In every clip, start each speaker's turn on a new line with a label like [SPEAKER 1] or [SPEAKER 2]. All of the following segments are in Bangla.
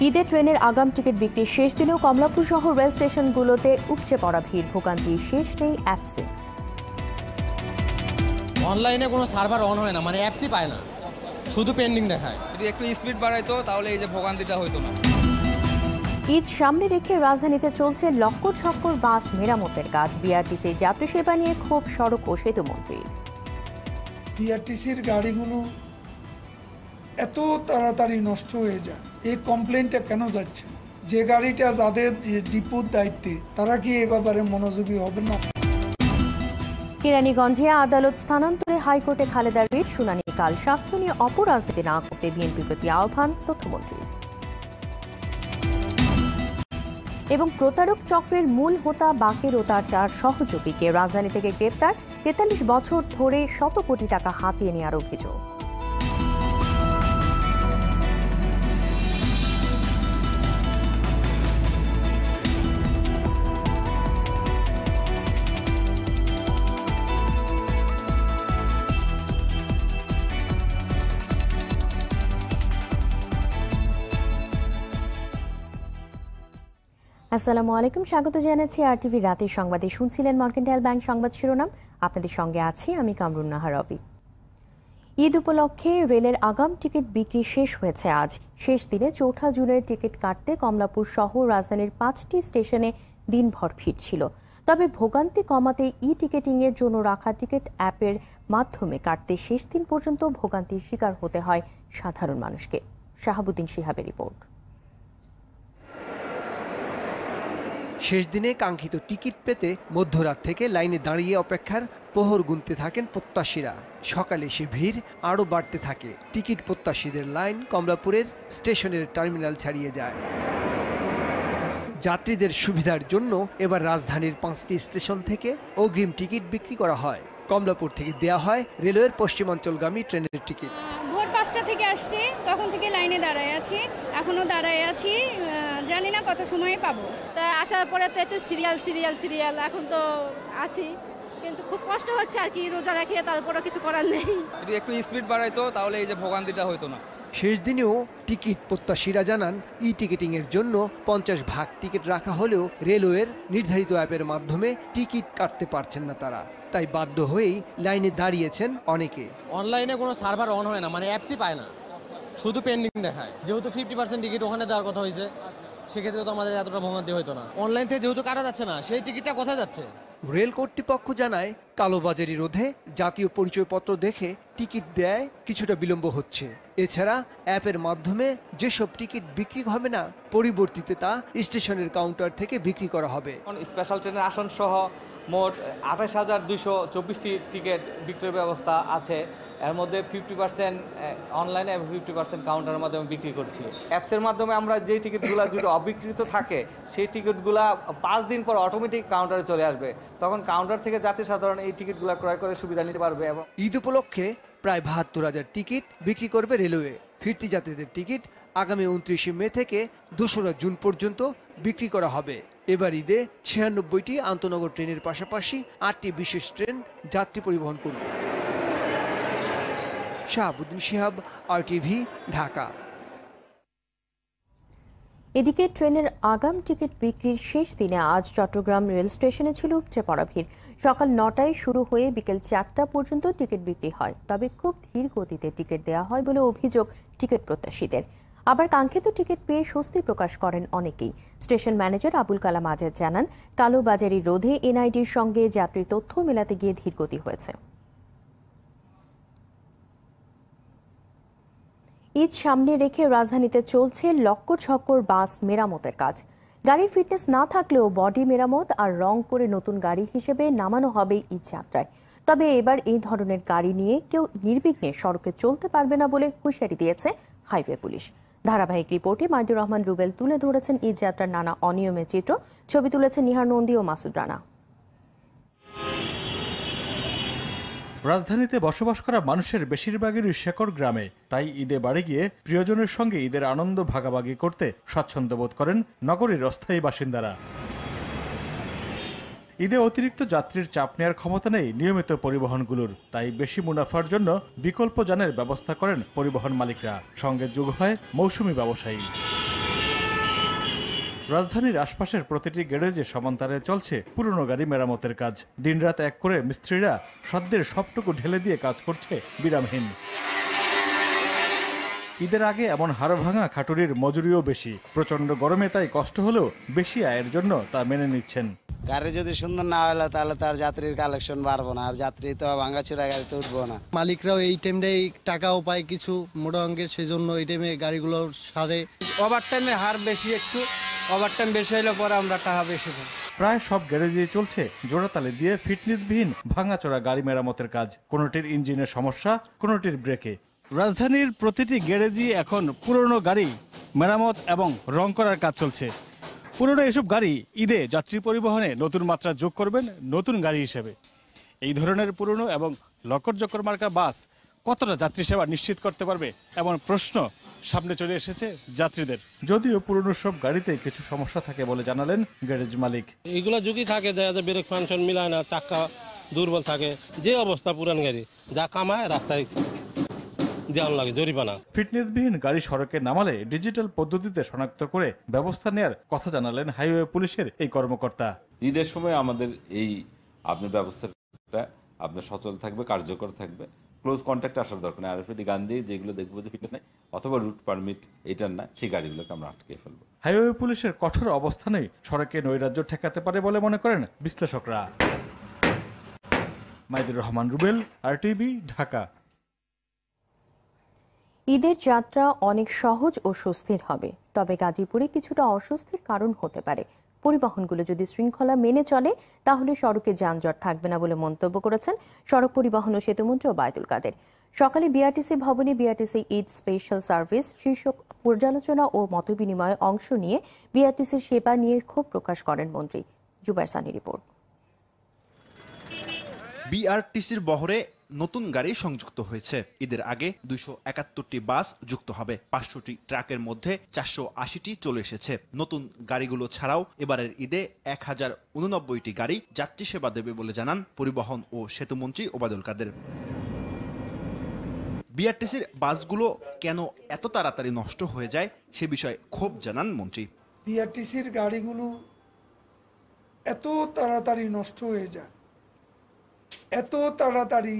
[SPEAKER 1] ঈদে ট্রেনের আগাম টিকিট বিক্রির শেষ দিনেও কমলাপুর শহর রেল স্টেশনগুলোতে উপচে পড়া ভিড়, ভোগান্তি শেষ নেই অ্যাপসে।
[SPEAKER 2] অনলাইনে কোনো সার্ভার অন হয় না, মানে অ্যাপসই পায় না, শুধু পেন্ডিং দেখায়।
[SPEAKER 3] যদি একটু স্পিড বাড়াইতো তাহলে এই যে ভোগান্তিটা হইতো না।
[SPEAKER 1] ঈদ সামনে রেখে রাজধানীতে চলছে লক্কর ছক্কর বাস মেরামতের কাজ। বিআরটিসির যাত্রী সেবা নিয়ে ক্ষোভ সড়ক ও সেতু মন্ত্রী।
[SPEAKER 4] বিআরটিসির গাড়িগুলো এত তাড়াতাড়ি নষ্ট হয়ে যায়, এই কমপ্লেনটা কেন যাচ্ছে? যে গাড়িটা যাদের ডিপোর দায়িত্বে তারা কি এ ব্যাপারে মনোযোগী হবে না?
[SPEAKER 1] কেরানীগঞ্জে আদালত স্থানান্তরে হাইকোর্টে খালেদার রিট শুনানি কাল। স্বাস্থ্য নিয়ে অপরাজনীতি না করতে বিএনপির প্রতি আহ্বান তথ্যমন্ত্রী। এবং প্রতারক চক্রের মূল হোতা বাকের ও তার 4 সহযোগীকে রাজধানী থেকে গ্রেপ্তার। 43 বছর ধরে শত কোটি টাকা হাতিয়ে নেওয়ার অভিযোগ। আসসালামু আলাইকুম, স্বাগত জানাচ্ছি আরটিভি রাতের সংবাদে। শুনছিলেন মার্কেন্টাইল ব্যাংক সংবাদ শিরোনাম। আপনাদের সঙ্গে আছি আমি কামরুন নাহার রবি। ঈদ উপলক্ষে রেলের আগাম টিকিট বিক্রি শেষ হয়েছে আজ। শেষ দিনে 4 জুনের টিকিট কাটতে কমলাপুর সহ রাজধানীর 5টি স্টেশনে দিনভর ভিড় ছিল। তবে ভোগান্তি কমাতে ই টিকেটিং এর জন্য রাখা টিকিট অ্যাপের মাধ্যমে কাটতে শেষ দিন পর্যন্ত ভোগান্তির শিকার হতে হয় সাধারণ মানুষকে। শাহাবুদ্দিন শিহাবের রিপোর্ট।
[SPEAKER 5] শেষ দিনে কাঙ্ক্ষিত টিকিট পেতে মধ্যরাত থেকে লাইনে দাঁড়িয়ে অপেক্ষার প্রহর গুনতে থাকেন প্রত্যাশীরা। সকালে সে ভিড় আরও বাড়তে থাকে। টিকিট প্রত্যাশীদের লাইন কমলাপুরের স্টেশনের টার্মিনাল ছাড়িয়ে যায়। যাত্রীদের সুবিধার জন্য এবার রাজধানীর 5টি স্টেশন থেকে অগ্রিম টিকিট বিক্রি করা হয়। কমলাপুর থেকে দেয়া হয় রেলওয়ের পশ্চিমাঞ্চলগামী ট্রেনের টিকিট।
[SPEAKER 6] ভোর 5টা থেকে আসছি, তখন থেকে লাইনে দাঁড়ায় আছি, এখনো দাঁড়ায় আছি, জানি না কত সময় পাবো।
[SPEAKER 7] তা আসার পরে তো একটা সিরিয়াল এখন তো আছি, কিন্তু খুব কষ্ট হচ্ছে আর কি, রোজা রাখিয়ে, তারপরে কিছু করার নেই।
[SPEAKER 3] যদি একটু স্পিড বাড়াইতো তাহলে এই যে ভোগান্তিটা হইতো না।
[SPEAKER 5] শেষ দিনেও টিকিট প্রত্যাশীরা জানান ই টিকিটিং এর জন্য 50 ভাগ টিকিট রাখা হলেও রেলওয়ের নির্ধারিত অ্যাপের মাধ্যমে টিকিট কাটতে পারছেন না তারা। তাই বাধ্য হয়েই লাইনে দাঁড়িয়েছেন অনেকে।
[SPEAKER 2] অনলাইনে কোনো সার্ভার অন হয় না, মানে অ্যাপসই পায় না, শুধু পেন্ডিং দেখায়। যেহেতু 50% টিকিট ওখানে দেওয়ার কথা হয়েছে, সেক্ষেত্রে তো আমাদের এতটা ভোগান্তি হইতো না। অনলাইন থেকে যেহেতু কাটা যাচ্ছে না, সেই টিকিটটা কোথায় যাচ্ছে?
[SPEAKER 5] রেল কর্তৃপক্ষ জানায় কালোবাজারি রোধে জাতীয় পরিচয়পত্র দেখে টিকিট দেয় কিছুটা বিলম্ব হচ্ছে। এছাড়া অ্যাপের মাধ্যমে যেসব টিকিট বিক্রি হবে না, পরিবর্তিতে তা স্টেশনের কাউন্টার থেকে বিক্রি করা হবে।
[SPEAKER 8] স্পেশাল ট্রেনের আসন সহ মোট 28,224টি টিকিট বিক্রয়ের ব্যবস্থা আছে। এর মধ্যে 50% অনলাইনে এবং 50% কাউন্টারের মাধ্যমে বিক্রি করছি। অ্যাপসের মাধ্যমে আমরা যে টিকিটগুলো যদি অবিকৃত থাকে, সেই টিকিটগুলো 5 দিন পর অটোমেটিক কাউন্টারে চলে আসবে। তখন কাউন্টার থেকে যাত্রী সাধারণ এই টিকিটগুলো ক্রয় করে সুবিধা নিতে পারবে। এবং
[SPEAKER 5] ঈদ উপলক্ষে প্রায় 72,000 টিকিট বিক্রি করবে রেলওয়ে। ফিরতি যাত্রীদের টিকিট আগামী 29 মে থেকে 2রা জুন পর্যন্ত বিক্রি করা হবে। এবার ঈদে 96টি আন্তনগর ট্রেনের পাশাপাশি 8টি বিশেষ ট্রেন যাত্রী পরিবহন করবে। শাহাবুদ্দিন শিহাব, আরটিভি, ঢাকা।
[SPEAKER 1] এদিকে ট্রেনের আগাম টিকিট বিক্রির শেষ দিনে আজ চট্টগ্রাম রেল স্টেশনে ছিল উপচে পড়া ভিড়। সকাল 9টায় শুরু হয়ে বিকেল 4টা পর্যন্ত টিকিট বিক্রি হয়। তবে খুব ধীর গতিতে টিকিট দেওয়া হয় বলে অভিযোগ টিকিট প্রত্যাশীদের। আবার কাঙ্ক্ষিত টিকিট পেয়ে স্বস্তি প্রকাশ করেন অনেকেই। স্টেশন ম্যানেজার আবুল কালাম আজাদ জানান, কালোবাজারি রোধে এনআইডির সঙ্গে যাত্রীর তথ্য মেলাতে গিয়ে ধীরগতি হয়েছে। ঈদ সামনে রেখে রাজধানীতে চলছে লক্কর ছক্কর বাস মেরামতের কাজ। গাড়ির ফিটনেস না থাকলেও বডি মেরামত আর রং করে নতুন গাড়ি হিসেবে নামানো হবে ঈদ যাত্রায়। তবে এবার এই ধরনের গাড়ি নিয়ে কেউ নির্বিঘ্নে সড়কে চলতে পারবে না বলে হুঁশিয়ারি দিয়েছে হাইওয়ে পুলিশ। ধারাবাহিক রিপোর্টে মাইদুর রহমান রুবেল তুলে ধরেছেন ঈদ যাত্রার নানা অনিয়মের চিত্র। ছবি তুলেছেন নিহার নন্দী ও মাসুদ রানা।
[SPEAKER 9] রাজধানীতে বসবাস করা মানুষের বেশিরভাগেরই শেকড় গ্রামে। তাই ঈদে বাড়ি গিয়ে প্রিয়জনের সঙ্গে ঈদের আনন্দ ভাগাভাগি করতে স্বাচ্ছন্দ্য বোধ করেন নগরীর অস্থায়ী বাসিন্দারা। ঈদে অতিরিক্ত যাত্রীর চাপ নেওয়ার ক্ষমতা নেই নিয়মিত পরিবহনগুলোর। তাই বেশি মুনাফার জন্য বিকল্প যানের ব্যবস্থা করেন পরিবহন মালিকরা। সঙ্গে যোগ হয় মৌসুমি ব্যবসায়ী। রাজধানীর আশপাশের প্রতিটি গ্যারেজে সমান্তরালে চলছে পুরনো গাড়ি মেরামতের কাজ। দিনরাত এক করে মিস্ত্রিরা সাধ্যের সবটুকু ঢেলে দিয়ে কাজ করছে বিরামহীন। ঈদের আগে এমন হাড় ভাঙা খাটুরির মজুরিও বেশি। প্রচন্ড গরমে তাই কষ্ট হলেও বেশি আয়ের জন্য তা মেনে নিচ্ছেন।
[SPEAKER 10] গাড়ি যদি সুন্দর না হলো তাহলে তার যাত্রীর কালেকশন বাড়বো না, আর যাত্রী তো ভাঙাচোরা গাড়িতে উঠবো না।
[SPEAKER 11] মালিকরাও এই টাইমটাই টাকাও পায় কিছু মোটা অঙ্কের, সেই জন্য এই টাইমে গাড়িগুলো সারে।
[SPEAKER 10] ওভারটাইমের হার বেশি, একটু ওভারটাইম বেশি হলে পরে আমরা টাকা বেশি পাই।
[SPEAKER 9] প্রায় সব গ্যারেজেই চলছে জোড়াতালি দিয়ে ফিটনেসবিহীন ভাঙাচোরা গাড়ি মেরামতের কাজ। কোনোটির ইঞ্জিনের সমস্যা, কোনোটির ব্রেকে।
[SPEAKER 12] রাজধানীর প্রতিটি গ্যারেজই এখন পুরনো গাড়ি মেরামত এবং রং করার কাজ চলছে। পুরনো এসব গাড়ি ঈদে যাত্রী পরিবহনে নতুন মাত্রা যোগ করবেন নতুন গাড়ি হিসেবে। এই ধরনের পুরনো এবং লকর মার্কা বাস কতটা যাত্রী সেবা নিশ্চিত করতে পারবে এমন প্রশ্ন সামনে চলে এসেছে যাত্রীদের। যদিও পুরনো সব গাড়িতে কিছু সমস্যা থাকে বলে জানালেন গ্যারেজ মালিক।
[SPEAKER 13] এগুলো ঝুঁকি থাকে, দেখা যায় ব্রেক ফাংশন মিলায় না, চাক্কা দুর্বল থাকে। যে অবস্থা পুরান গাড়ি যা কামায় রাস্তায় দেওয়ান লাগে জরিমানা।
[SPEAKER 9] ফিটনেসবিহীন গাড়ি সড়কে নামালে ডিজিটাল পদ্ধতিতে শনাক্ত করে ব্যবস্থা নেয়ার কথা জানালেন হাইওয়ে পুলিশের এই কর্মকর্তা।
[SPEAKER 14] ঈদের সময় আমাদের এই আপনার ব্যবস্থাটা আপনার সচল থাকবে, কার্যকর থাকবে। ক্লোজ কন্ট্যাক্ট আসার দরকার নেই। আরএফআইডি গান দিয়ে যেগুলো দেখবো যে ফিটনেস নেই অথবা রুট পারমিট এটার না, সেই গাড়িগুলোকে আমরা আটকে ফেলবো।
[SPEAKER 9] হাইওয়ে পুলিশের কঠোর অবস্থানেই সড়কে নৈরাজ্য ঠেকাতে পারে বলে মনে করেন বিশ্লেষকরা। মাইদুর রহমান রুবেল, RTV, ঢাকা।
[SPEAKER 1] ঈদের যাত্রা অনেক সহজ ও স্বস্তির হবে, তবে গাজীপুরে কিছুটা অস্বস্তির কারণ হতে পারে। পরিবহনগুলো যদি শৃঙ্খলা মেনে চলে তাহলে সড়কে যানজট থাকবে না বলে মন্তব্য করেছেন সড়ক পরিবহন ও সেতুমন্ত্রী ওবায়দুল কাদের। সকালে বিআরটিসি ভবনে বিআরটিসি ঈদ স্পেশাল সার্ভিস শীর্ষক পর্যালোচনা ও মতবিনিময়ে অংশ নিয়ে বিআরটিসির সেবা নিয়ে ক্ষোভ প্রকাশ করেন মন্ত্রী। জুবাইর সানি রিপোর্ট।
[SPEAKER 15] বিআরটিসির বহরে নতুন গাড়ি সংযুক্ত হয়েছে। ঈদের আগে 271টি বাস যুক্ত হবে। 500টি ট্রাকের মধ্যে 480টি চলে এসেছে। নতুন গাড়িগুলো ছাড়াও এবারের ঈদে 1089টি গাড়ি যাত্রী সেবা দেবে বলে জানান পরিবহন ও সেতুমন্ত্রী ওবায়দুল কাদের। বিআরটিসির বাসগুলো কেন এত তাড়াতাড়ি নষ্ট হয়ে যায় সে বিষয়ে ক্ষোভ জানান মন্ত্রী।
[SPEAKER 4] বিআরটিসির গাড়িগুলো এত তাড়াতাড়ি নষ্ট হয়ে যায়, এত তাড়াতাড়ি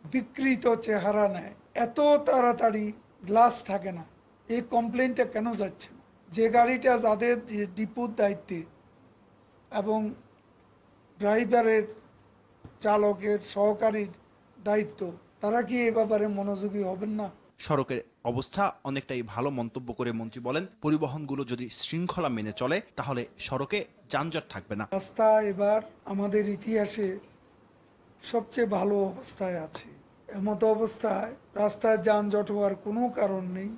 [SPEAKER 4] বিকৃত চেহারা নেয়, এত তাড়াতাড়ি গ্লাস থাকে না, এই কমপ্লেনটা কেন যাচ্ছে না? যে গাড়িটা যাদের ডিপুর দায়িত্বে এবং ড্রাইভারের, চালকের, সহকারীর দায়িত্ব, তারা কি এ ব্যাপারে মনোযোগী হবেন না?
[SPEAKER 15] সড়কের অবস্থা অনেকটাই ভালো মন্তব্য করে মন্ত্রী বলেন, পরিবহনগুলো যদি শৃঙ্খলা মেনে চলে তাহলে সড়কে যানজট থাকবে না।
[SPEAKER 4] রাস্তা এবার আমাদের ইতিহাসে সবচেয়ে ভালো অবস্থায় আছে। এমতো অবস্থায় রাস্তায় যানজট হওয়ার কোনো কারণ নেই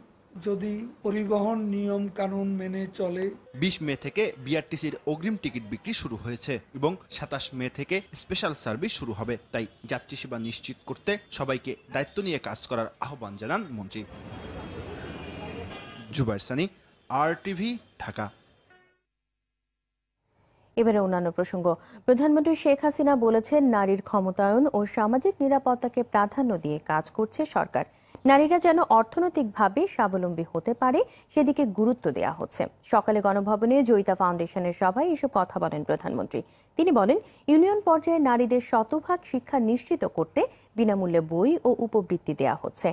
[SPEAKER 4] যদি পরিবহন নিয়ম কানুন মেনে চলে।
[SPEAKER 15] 20 মে থেকে বিআরটিসির অগ্রিম টিকিট বিক্রি শুরু হয়েছে এবং 27 মে থেকে স্পেশাল সার্ভিস শুরু হবে। তাই যাত্রী সেবা নিশ্চিত করতে সবাইকে দায়িত্ব নিয়ে কাজ করার আহ্বান জানান মন্ত্রী। জুবাইর সানি, RTV, ঢাকা।
[SPEAKER 1] এবারে অন্যান্য প্রসঙ্গ। প্রধানমন্ত্রী শেখ হাসিনা বলেছেন, নারীর ক্ষমতায়ন ও সামাজিক নিরাপত্তাকে প্রাধান্য দিয়ে কাজ করছে সরকার। নারীরা যেন অর্থনৈতিকভাবে স্বাবলম্বী হতে পারে সেদিকে গুরুত্ব দেওয়া হচ্ছে। সকালে গণভবনে জয়িতা ফাউন্ডেশনের সভায় এসব কথা বলেন প্রধানমন্ত্রী। তিনি বলেন, ইউনিয়ন পর্যায়ে নারীদের শতভাগ শিক্ষা নিশ্চিত করতে বিনামূল্যে বই ও উপবৃত্তি দেওয়া হচ্ছে।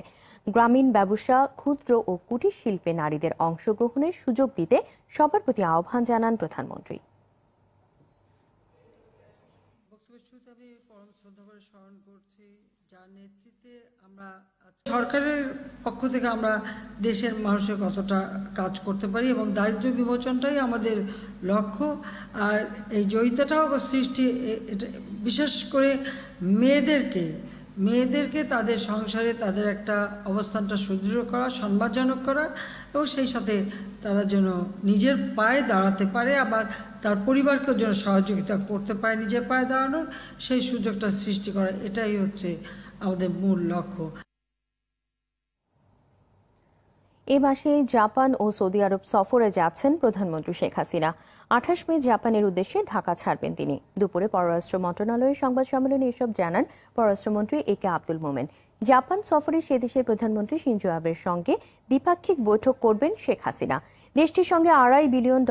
[SPEAKER 1] গ্রামীণ ব্যবসা, ক্ষুদ্র ও কুটির শিল্পে নারীদের অংশগ্রহণের সুযোগ দিতে সবার প্রতি আহ্বান জানান প্রধানমন্ত্রী।
[SPEAKER 16] যার নেতৃত্বে আমরা সরকারের পক্ষ থেকে আমরা দেশের মানুষের কতটা কাজ করতে পারি এবং দারিদ্র্য বিমোচনটাই আমাদের লক্ষ্য। আর এই জয়িতাটাও সৃষ্টি, বিশেষ করে মেয়েদেরকে তাদের সংসারে তাদের একটা অবস্থানটা সুদৃঢ় করা, সম্মানজনক করা এবং সেই সাথে তারা যেন নিজের পায়ে দাঁড়াতে পারে, আবার তার পরিবারকেও যেন সহযোগিতা করতে পারে নিজের পায়ে দাঁড়ানোর, সেই সুযোগটা সৃষ্টি করা, এটাই হচ্ছে আমাদের মূল লক্ষ্য।
[SPEAKER 1] এ মাসে জাপান ও সৌদি আরব সফরে যাচ্ছেন প্রধানমন্ত্রী শেখ হাসিনা। 28 মে জাপানের উদ্দেশ্যে ঢাকা ছাড়বেন তিনি। দুপুরে পররাষ্ট্র মন্ত্রণালয়ের সংবাদ সম্মেলনে এসব জানান পররাষ্ট্রমন্ত্রী AK আব্দুল মোমেন। জাপান সফরে সে দেশের প্রধানমন্ত্রী শিনজো আবের সঙ্গে দ্বিপাক্ষিক বৈঠক করবেন শেখ হাসিনা। দেশটির সঙ্গে $2.5 বিলিয়ন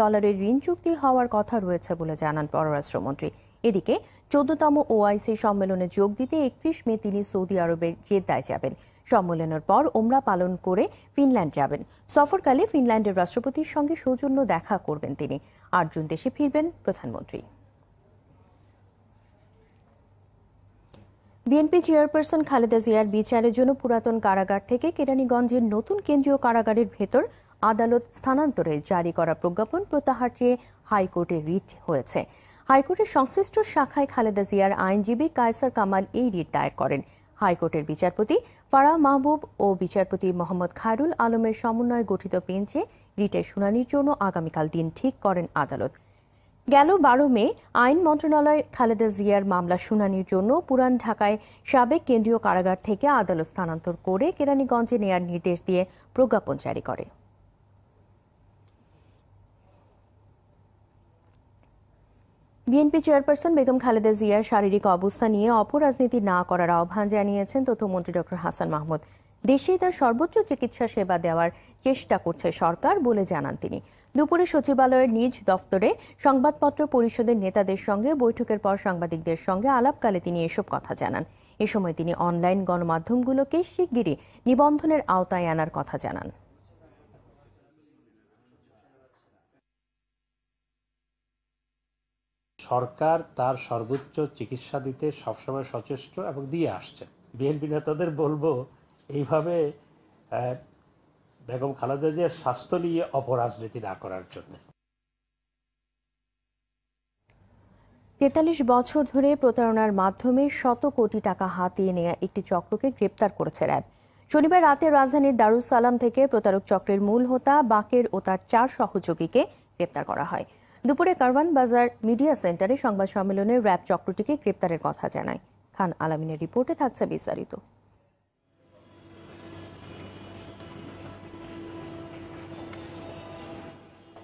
[SPEAKER 1] ঋণ চুক্তি হওয়ার কথা রয়েছে বলে জানান পররাষ্ট্রমন্ত্রী। এদিকে 14তম ওআইসি সম্মেলনে যোগ দিতে 31 মে তিনি সৌদি আরবের জেদ্দায় যাবেন। সম্মেলনের পর ওমরা পালন করে ফিনল্যান্ড যাবেন। সফরকালে ফিনল্যান্ডের রাষ্ট্রপতির সঙ্গে সৌজন্য দেখা করবেন তিনি। 8 জুন দেশে ফিরবেন প্রধানমন্ত্রী। বিএনপি চেয়ারপারসন খালেদা জিয়ার বিচারের জন্য পুরাতন কারাগার থেকে কেরানীগঞ্জের নতুন কেন্দ্রীয় কারাগারের ভেতর আদালত স্থানান্তরে জারি করা প্রজ্ঞাপন প্রত্যাহার চেয়ে হাইকোর্টে রিট হয়েছে। হাইকোর্টের সংশ্লিষ্ট শাখায় খালেদা জিয়ার আইনজীবী কায়সার কামাল এই রিট দায়ের করেন। হাইকোর্টের বিচারপতি ফারাহ মাহবুব ও বিচারপতি মোহাম্মদ খায়রুল আলমের সমন্বয়ে গঠিত বেঞ্চে রিটের শুনানির জন্য আগামীকাল দিন ঠিক করেন আদালত। গেল 12 মে আইন মন্ত্রণালয় খালেদা জিয়ার মামলা শুনানির জন্য পুরান ঢাকায় সাবেক কেন্দ্রীয় কারাগার থেকে আদালত স্থানান্তর করে কেরানীগঞ্জে নেয়ার নির্দেশ দিয়ে প্রজ্ঞাপন জারি করে। বিএনপি চেয়ারপারসন বেগম খালেদা জিয়ার শারীরিক অবস্থা নিয়ে অপরাজনীতি না করার আহ্বান জানিয়েছেন তথ্যমন্ত্রী ডক্টর হাসান মাহমুদ। দেশেই তার সর্বোচ্চ চিকিৎসা সেবা দেওয়ার চেষ্টা করছে সরকার বলে জানান তিনি। দুপুরে সচিবালয়ের নিজ দফতরে সংবাদপত্র পরিষদের নেতাদের সঙ্গে বৈঠকের পর সাংবাদিকদের সঙ্গে আলাপকালে তিনি এসব কথা জানান। এ সময় তিনি অনলাইন গণমাধ্যমগুলোকে শিগগিরই নিবন্ধনের আওতায় আনার কথা জানান।
[SPEAKER 17] সরকার তার সর্বোচ্চ চিকিৎসা দিতে সবসময় সচেষ্ট এবং দিয়ে আসছে। বিএনপি নেতাদের বলবো এইভাবে বেগম খালেদা জিয়ার স্বাস্থ্য নিয়ে অপরাজনীতি না করার জন্য।
[SPEAKER 1] 43 বছর ধরে প্রতারণার মাধ্যমে শত কোটি টাকা হাতিয়ে নেওয়া একটি চক্রকে গ্রেপ্তার করেছে র্যাব। শনিবার রাতে রাজধানীর দারুস সালাম থেকে প্রতারক চক্রের মূল হোতা বাকের ও তার 4 সহযোগীকে গ্রেপ্তার করা হয়। দুপুরে কারওয়ান বাজার মিডিয়া সেন্টারে সংবাদ সম্মেলনে র্যাব চক্রটিকে গ্রেপ্তারের কথা জানায়। খান আলামিনের রিপোর্টে থাকছে বিস্তারিত।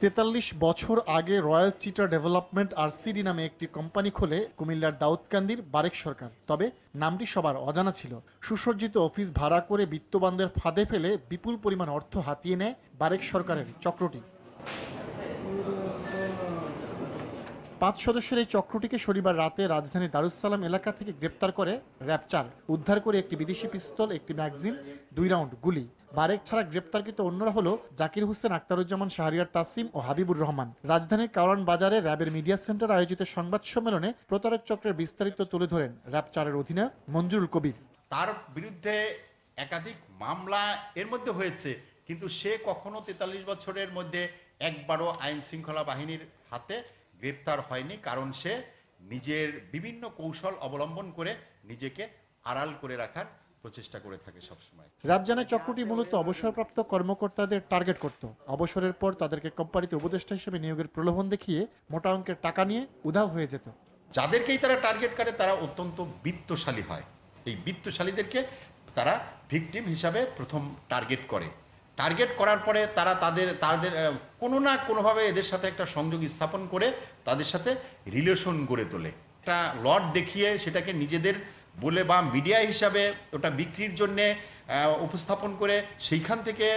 [SPEAKER 18] তেতাল্লিশ বছর আগে রয়্যাল চিটা ডেভেলপমেন্ট RCD নামে একটি কোম্পানি খোলে কুমিল্লার দাউদকান্দির বারেক সরকার। তবে নামটি সবার অজানা ছিল। সুসজ্জিত অফিস ভাড়া করে বিত্তবানদের ফাঁদে ফেলে বিপুল পরিমাণ অর্থ হাতিয়ে নেয় বারেক সরকারের চক্রটি। 5 সদস্যের এই চক্রটিকে শনিবার রাতে রাজধানীর দারুস সালাম এলাকা থেকে গ্রেপ্তার করে র্যাব 4। উদ্ধার করে একটি বিদেশি পিস্তল, একটি ম্যাগাজিন, 2 রাউন্ড গুলি। বারেক ছাড়া গ্রেপ্তারকৃত অন্যরা হলো জাকির হোসেন, আক্তারুজ্জামান, শাহরিয়ার তাসিম ও হাবিবুর রহমান। রাজধানীর কারওয়ান বাজারে র্যাবের মিডিয়া সেন্টার আয়োজিত সংবাদ সম্মেলনে প্রতারক চক্রের বিস্তারিত তুলে ধরেন র্যাব 4-এর অধিনায়ক মঞ্জুরুল কবির।
[SPEAKER 19] তার বিরুদ্ধে একাধিক মামলা এর মধ্যে হয়েছে, কিন্তু সে কখনো 43 বছরের মধ্যে একবারও আইন শৃঙ্খলা বাহিনীর হাতে গ্রেপ্তার হয়নি, কারণ সে নিজের বিভিন্ন কৌশল অবলম্বন করে নিজেকে আড়াল করে রাখার প্রচেষ্টা করে থাকে সবসময়।
[SPEAKER 18] র্যাব জানায় চক্রটি মূলত অবসরপ্রাপ্ত কর্মকর্তাদের টার্গেট করত। অবসরের পর তাদেরকে কোম্পানিতে উপদেষ্টা হিসেবে নিয়োগের প্রলোভন দেখিয়ে মোটা অঙ্কের টাকা নিয়ে উধাও হয়ে যেত।
[SPEAKER 19] যাদেরকেই তারা টার্গেট করে তারা অত্যন্ত বিত্তশালী হয়। এই বিত্তশালীদেরকে তারা ভিকটিম হিসাবে প্রথম টার্গেট করে। টার্গেট করার পরে তারা তাদের কোনো না কোনোভাবে এদের সাথে একটা সংযোগ স্থাপন করে তাদের সাথে রিলেশন গড়ে তোলে। একটা লট দেখিয়ে সেটাকে নিজেদের বলে বা মিডিয়া হিসাবে ওটা বিক্রির জন্যে উপস্থাপন করে সেইখান থেকে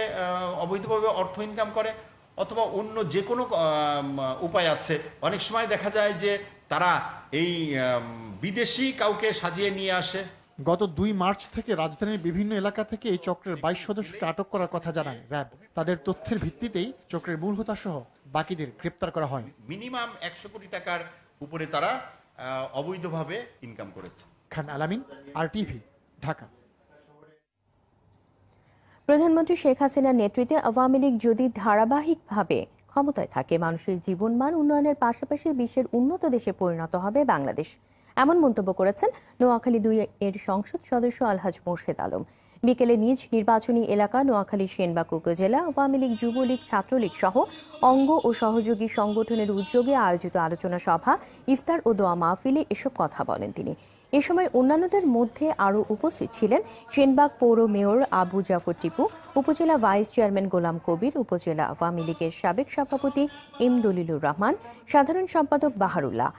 [SPEAKER 19] অবৈধভাবে অর্থ ইনকাম করে, অথবা অন্য যে কোনো উপায় আছে। অনেক সময় দেখা যায় যে তারা এই বিদেশি কাউকে সাজিয়ে নিয়ে আসে।
[SPEAKER 18] গত 2 মার্চ থেকে রাজধানীর বিভিন্ন এলাকা থেকে এই চক্রের 22 সদস্যকে আটক করার কথা জানায় র্যাব। তাদের তথ্যের ভিত্তিতেই চক্রের মূল হোতা সহ বাকিদের গ্রেপ্তার করা হয়।
[SPEAKER 19] মিনিমাম 100 কোটি টাকার উপরে তারা অবৈধভাবে ইনকাম করেছে।
[SPEAKER 18] খান আলামিন, RTV, ঢাকা।
[SPEAKER 1] প্রধানমন্ত্রী শেখ হাসিনার নেতৃত্বে আওয়ামী লীগ যদি ধারাবাহিকভাবে ক্ষমতায় থাকে, মানুষের জীবনমান উন্নয়নের পাশাপাশি বিশ্বের উন্নত দেশে পরিণত হবে বাংলাদেশ। এমন মন্তব্য করেছেন নোয়াখালী 2-এর সংসদ সদস্য আলহাজ মোর্শেদ আলম। বিকেলে নিজ নির্বাচনী এলাকা নোয়াখালী সেনবাগ উপজেলা আওয়ামী লীগ, যুবলীগ, ছাত্রলীগ সহ অঙ্গ ও সহযোগী সংগঠনের উদ্যোগে আয়োজিত আলোচনা সভা, ইফতার ও দোয়া মাহফিলে এসব কথা বলেন তিনি। এ সময় অন্যান্যদের মধ্যে আরও উপস্থিত ছিলেন সেনবাগ পৌর মেয়র আবু জাফর টিপু, উপজেলা ভাইস চেয়ারম্যান গোলাম কবির, উপজেলা আওয়ামী লীগের সাবেক সভাপতি এম দলিলুর রহমান, সাধারণ সম্পাদক বাহারুল্লাহ।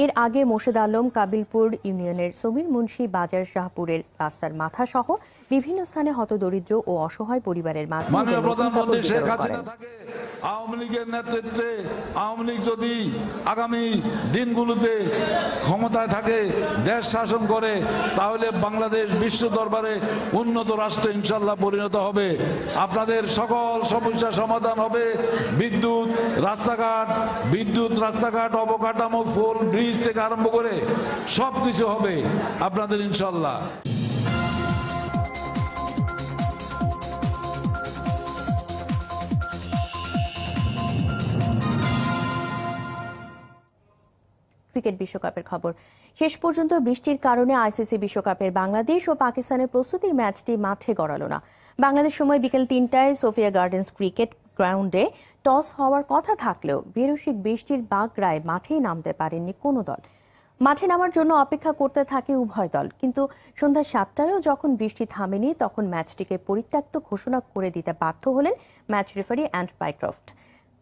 [SPEAKER 1] এর আগে মোর্শেদ আলম কাবিলপুর ইউনিয়নের সমীর মুন্সি বাজার শাহপুরের রাস্তার মাথা সহ বিভিন্ন স্থানে হতদরিদ্র ও অসহায় পরিবারের মাঝে
[SPEAKER 20] আওয়ামী লীগের নেতৃত্বে আওয়ামী লীগ যদি আগামী দিনগুলোতে ক্ষমতায় থাকে, দেশ শাসন করে, তাহলে বাংলাদেশ বিশ্ব দরবারে উন্নত রাষ্ট্রে ইনশাল্লাহ পরিণত হবে। আপনাদের সকল সমস্যা সমাধান হবে। বিদ্যুৎ, রাস্তাঘাট, অবকাঠামো, ফুল, ব্রিজ থেকে আরম্ভ করে সবকিছু হবে আপনাদের ইনশাল্লাহ।
[SPEAKER 1] ক্রিকেট বিশ্বকাপের খবর। শেষ পর্যন্ত বৃষ্টির কারণে আইসিসি বিশ্বকাপের বাংলাদেশ ও পাকিস্তানের প্রস্তুতি ম্যাচটি মাঠে গড়ালো না। বাংলাদেশ সময় বিকেল ৩টায় সোফিয়া গার্ডেন্স ক্রিকেট গ্রাউন্ডে টস হওয়ার কথা থাকলেও বেরসিক বৃষ্টির বাগড়ায় মাঠেই নামতে পারেননি কোনো দল। মাঠে নামার জন্য অপেক্ষা করতে থাকে উভয় দল, কিন্তু সন্ধ্যা ৭টায়ও যখন বৃষ্টি থামেনি তখন ম্যাচটিকে পরিত্যক্ত ঘোষণা করে দিতে বাধ্য হলেন ম্যাচ রেফারি অ্যান্ড পাইক্রফট।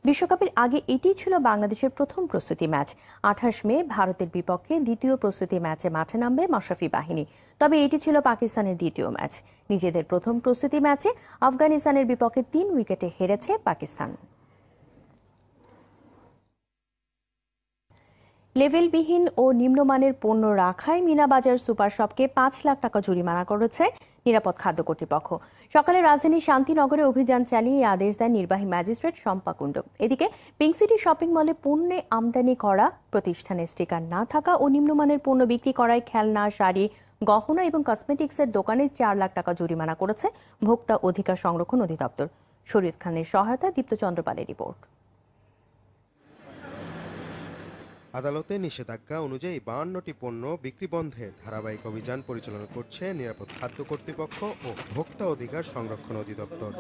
[SPEAKER 1] বিশ্বকাপের আগে এটিই ছিল বাংলাদেশের প্রথম প্রস্তুতি ম্যাচ। ২৮ মে ভারতের বিপক্ষে দ্বিতীয় প্রস্তুতি ম্যাচে মাঠে নামবে মাশরাফি বাহিনী। তবে এটি ছিল পাকিস্তানের দ্বিতীয় ম্যাচ। নিজেদের প্রথম প্রস্তুতি ম্যাচে আফগানিস্তানের বিপক্ষে ৩ উইকেটে হেরেছে পাকিস্তান। লেভেলবিহীন ও নিম্নমানের পণ্য রাখায় মিনাবাজার সুপার শপকে ৫ লাখ টাকা জরিমানা করেছে নিরাপদ খাদ্য কর্তৃপক্ষ। সকালে রাজধানীর শান্তিনগরে অভিযান চালিয়ে আদেশ দেন নির্বাহী ম্যাজিস্ট্রেট শম্পা কুণ্ডু। এদিকে পিঙ্ক সিটি শপিং মলে পণ্যে আমদানি করা, প্রতিষ্ঠানের স্টিকার না থাকা ও নিম্নমানের পণ্য বিক্রি করায় খেলনা, শাড়ি, গহনা এবং কসমেটিক্সের দোকানে ৪ লাখ টাকা জরিমানা করেছে ভোক্তা অধিকার সংরক্ষণ অধিদপ্তর। শরীয়ত খানের সহায়তা দীপ্ত চন্দ্রপালের রিপোর্ট।
[SPEAKER 21] আদালতে নিষেধাজ্ঞা অনুযায়ী ৫২টি পণ্য বিক্রি বন্ধে ধারাবাহিক অভিযান পরিচালনা করছে নিরাপদ খাদ্য কর্তৃপক্ষ ও ভোক্তা অধিকার সংরক্ষণ অধিদপ্তর।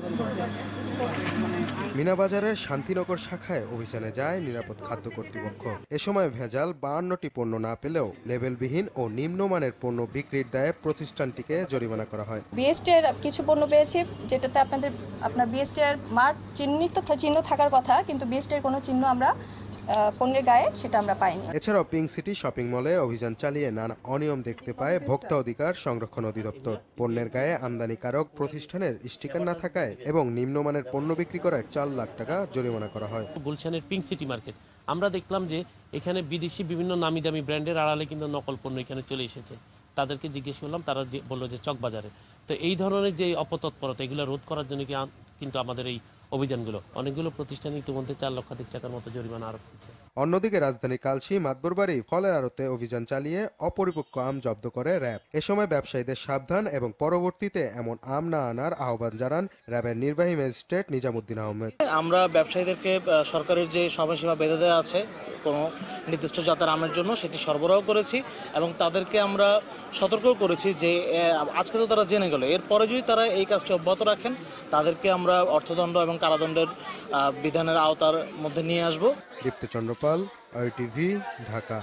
[SPEAKER 21] মিনাবাজারের শান্তিনগর শাখায় অভিযানে যায় নিরাপদ খাদ্য কর্তৃপক্ষ। এ সময় ভেজাল ৫২টি পণ্য না পেলেও লেবেলবিহীন ও নিম্নমানের পণ্য বিক্রির দায়ে প্রতিষ্ঠানটিকে জরিমানা করা হয়।
[SPEAKER 22] বিএসটি এর কিছু পণ্য পেয়েছি যেটাতে আপনার বিএসটি এর মার্ক চিহ্ন থাকার কথা, কিন্তু বিএসটি এর কোনো চিহ্ন আমরা পণ্যের গায়ে সেটা আমরা পাইনি।
[SPEAKER 21] এছাড়াও পিঙ্ক সিটি শপিং মলে অভিযান চালিয়ে নানা অনিয়ম দেখতে পায় ভোক্তা অধিকার সংরক্ষণ অধিদপ্তর। পণ্যের গায়ে আমদানিকারক প্রতিষ্ঠানের স্টিকার না থাকায় এবং নিম্নমানের পণ্য বিক্রি করায় ৪ লাখ টাকা জরিমানা করা হয়।
[SPEAKER 23] গুলশানের পিঙ্ক সিটি মার্কেট আমরা দেখলাম যে এখানে বিদেশি বিভিন্ন নামি দামি ব্র্যান্ডের আড়ালে কিন্তু নকল পণ্য এখানে চলে এসেছে। তাদেরকে জিজ্ঞেস করলাম, তারা বললো যে চকবাজারে। তো এই ধরনের যে অপতৎপরতা এগুলো রোধ করার জন্য কিন্তু আমাদের এই অভিযানগুলো অনেকগুলো প্রতিষ্ঠান ইতিমধ্যে ৪ লক্ষাধিক টাকার মতো জরিমানা আরোপ করেছে।
[SPEAKER 21] অন্যদিকে রাজধানী কালশী মাতবরবাড়ি ফলের আড়তে অভিযান চালিয়ে অপরিপক্ক আম জব্দ করে র্যাব। এ সময় ব্যবসায়ীদের সাবধান এবং পরবর্তীতে এমন আম না আনার আহ্বান জানান র্যাবের নির্বাহী ম্যাজিস্ট্রেট নিজামুদ্দিন আহমেদ।
[SPEAKER 24] আমরা ব্যবসায়ীদেরকে সরকারের যে সময়সীমা বেঁধে দেওয়া আছে কোনো নির্দিষ্ট জাতের আমের জন্য সেটি সরবরাহ করেছি এবং তাদেরকে আমরা সতর্কও করেছি যে আজকে তো তারা জেনে গেল, এরপরে যদি তারা এই কাজটি অব্যাহত রাখেন তাদেরকে আমরা অর্থদণ্ড এবং কারাদণ্ডের বিধানের আওতার মধ্যে নিয়ে আসব।
[SPEAKER 21] দীপ্ত চন্দ্রপাল, আরটিভি, ঢাকা।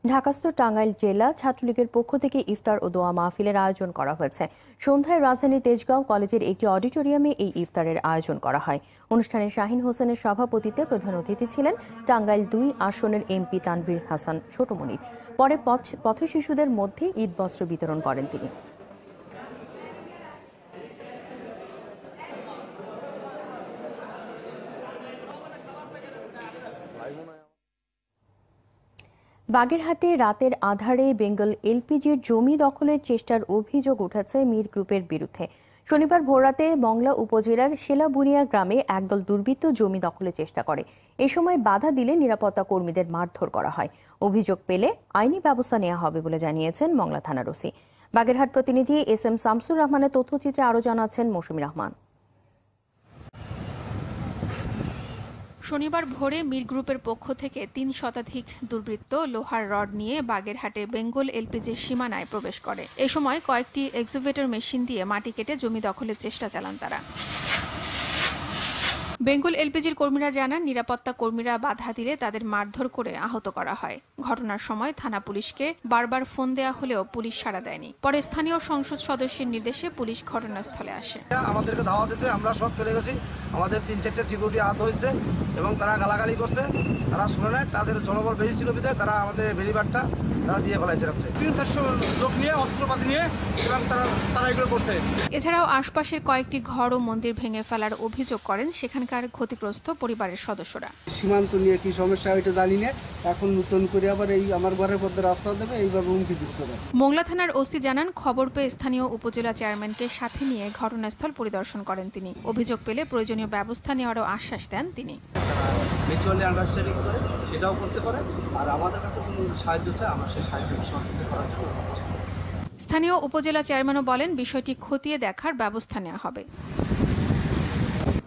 [SPEAKER 1] ঢাকাস্থ টাঙ্গাইল জেলা ছাত্রলীগের পক্ষ থেকে ইফতার ও দোয়া মাহফিলের আয়োজন করা হয়েছে। সন্ধ্যায় রাজধানীর তেজগাঁও কলেজের একটি অডিটোরিয়ামে এই ইফতারের আয়োজন করা হয়। অনুষ্ঠানে শাহিন হোসেনের সভাপতিত্বে প্রধান অতিথি ছিলেন টাঙ্গাইল ২ আসনের এমপি তানভীর হাসান ছোটমনির। পরে পথশিশুদের মধ্যে ঈদ বস্ত্র বিতরণ করেন তিনি। বাগেরহাটে রাতের আধারে বেঙ্গল এলপিজির জমি দখলের চেষ্টার অভিযোগ উঠেছে মির গ্রুপের বিরুদ্ধে। শনিবার ভোররাতে মংলা উপজেলার শেলাবুনিয়া গ্রামে একদল দুর্বৃত্ত জমি দখলের চেষ্টা করে। এ সময় বাধা দিলে নিরাপত্তা কর্মীদের মারধর করা হয়। অভিযোগ পেলে আইনি ব্যবস্থা নেওয়া হবে বলে জানিয়েছেন মংলা থানার ওসি। বাগেরহাট প্রতিনিধি এস.এম. শামসুর রহমানের তথ্যচিত্রে আরও জানাচ্ছেন মৌসুমী রহমান।
[SPEAKER 25] শনিবার ভোরে মির গ্রুপের পক্ষ থেকে ৩ শতাধিক দুর্বৃত্ত লোহার রড নিয়ে বাগেরহাটে বেঙ্গল এলপিজির সীমানায় প্রবেশ করে। এ সময় কয়েকটি এক্সকাভেটর মেশিন দিয়ে মাটি কেটে জমি দখলের চেষ্টা চালান তারা। বেঙ্গল এলপিজির কর্মীরা জানান, নিরাপত্তা কর্মীরা বাধা দিলে তাদের মারধর করে আহত করা হয়। ঘটনার সময় থানা পুলিশকে বারবার ফোন দেয়া হলেও পুলিশ সাড়া দেয়নি। পরে স্থানীয় সংসদ সদস্যের নির্দেশে পুলিশ ঘটনাস্থলে আসে।
[SPEAKER 2] আমাদেরকে ধাওয়া দিয়েছে, আমরা সব চলে গেছি। আমাদের 3-4টা সিকিউরিটি আহত হয়েছে এবং তারা গালাগালি করছে। তারা শুনে নেয়, তাদের জনবল বেশি ছিল বিধায় তারা আমাদের বেরিবারটা তারা দিয়ে ফেলাইছে রাত্রে। 300-400 লোক নিয়ে অস্ত্রপাতি নিয়ে এবং তারা এগুলো করছে।
[SPEAKER 25] এছাড়াও আশপাশের কয়েকটি ঘর ও মন্দির ভেঙে ফেলার অভিযোগ করেন সেখানকার ক্ষতিগ্রস্ত পরিবারের সদস্যরা।
[SPEAKER 2] সীমান্ত নিয়ে কি সমস্যা এটা জানি না, এখন নতুন করে আবার এই আমার ঘরের মধ্যে রাস্তা দেবে এইভাবে হুমকি দিচ্ছে।
[SPEAKER 25] মোংলা থানার ওসি জানান, খবর পেয়ে স্থানীয় উপজেলা চেয়ারম্যানকে সাথে নিয়ে ঘটনাস্থল পরিদর্শন করেন তিনি। অভিযোগ পেলে প্রয়োজনীয় ব্যবস্থা নেওয়ারও আশ্বাস দেন তিনি।
[SPEAKER 2] মিউচুয়ালি আন্ডারস্ট্যান্ডিং করে সেটাও করতে পারে, আর আমাদের কাছে কোনো সাহায্য চাই আমরা সেই সাহায্য করার জন্য প্রস্তুত।
[SPEAKER 25] স্থানীয় উপজেলা চেয়ারম্যানও বলেন, বিষয়টি খতিয়ে দেখার ব্যবস্থা নেওয়া হবে।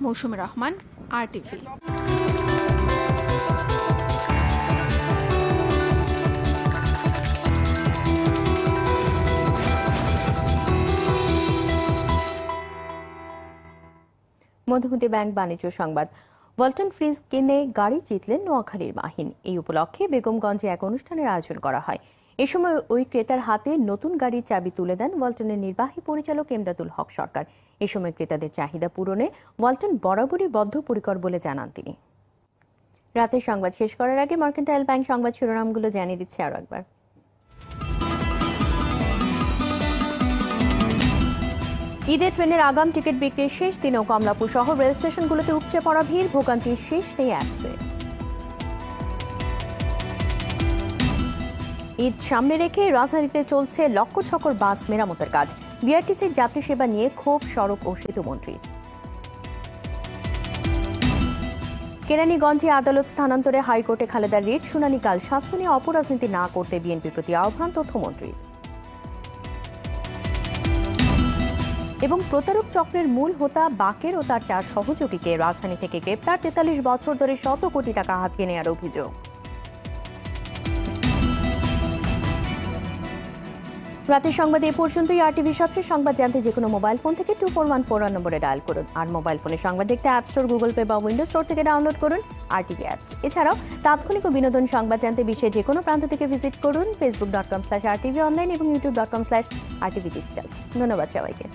[SPEAKER 25] মৌসুমী রহমান, RTV।
[SPEAKER 1] মধুমতি ব্যাংক বাণিজ্য সংবাদ। ওয়ালটন ফ্রিজ কিনে গাড়ি জিতলেন নোয়াখালীর মাহিন। এই উপলক্ষে বেগমগঞ্জে এক অনুষ্ঠানের আয়োজন করা হয়। এ সময় ওই ক্রেতার হাতে নতুন গাড়ির চাবি তুলে দেন ওয়ালটনের নির্বাহী পরিচালক এমদাদুল হক সরকার। এ সময় ক্রেতাদের চাহিদা পূরণে ওয়ালটন বরাবরই বদ্ধপরিকর বলে জানান তিনি। রাতের সংবাদ শেষ করার আগে মার্কেন্টাইল ব্যাংক সংবাদ শিরোনামগুলো জানিয়ে দিচ্ছে আরো একবার। ঈদের ট্রেনের আগাম টিকিট বিক্রির শেষ দিনেও কমলাপুর সহ রেল স্টেশনগুলোতে উপচে পড়া ভিড়, ভোগান্তির শেষ নেই অ্যাপসে। ঈদ সামনে রেখে রাজধানীতে চলছে লক্ষ ছকর বাস মেরামতের কাজ। বিআরটিসির যাত্রী সেবা নিয়ে ক্ষোভ সড়ক ও সেতুমন্ত্রীর। কেরানীগঞ্জে আদালত স্থানান্তরে হাইকোর্টে খালেদার রিট শুনানি কাল। স্বাস্থ্য নিয়ে অপরাজনীতি না করতে বিএনপির প্রতি আহ্বান তথ্যমন্ত্রীর। এবং প্রতারক চক্রের মূল হোতা বাকের ও তার 4 সহযোগীকে রাজধানী থেকে গ্রেপ্তার। 43 বছর ধরে শত কোটি টাকা হাতিয়ে নেওয়ার অভিযোগ। রাতের সংবাদে এ পর্যন্তই। RTV সবচেয়ে সংবাদ জানতে যে কোনো মোবাইল ফোন থেকে 2414 নম্বরে ডায়াল করুন। আর মোবাইল ফোনে সংবাদ দেখতে অ্যাপ স্টোর, গুগল পে বা উইন্ডোজ স্টোর থেকে ডাউনলোড করুন RTV অ্যাপস। এছাড়াও তাৎক্ষণিক ও বিনোদন সংবাদ জানতে বিশ্বের যে কোনো প্রান্ত থেকে ভিজিট করুন facebook.com/RTV অনলাইন এবং youtube.com/RTV ডিজিটালস। ধন্যবাদ সবাইকে।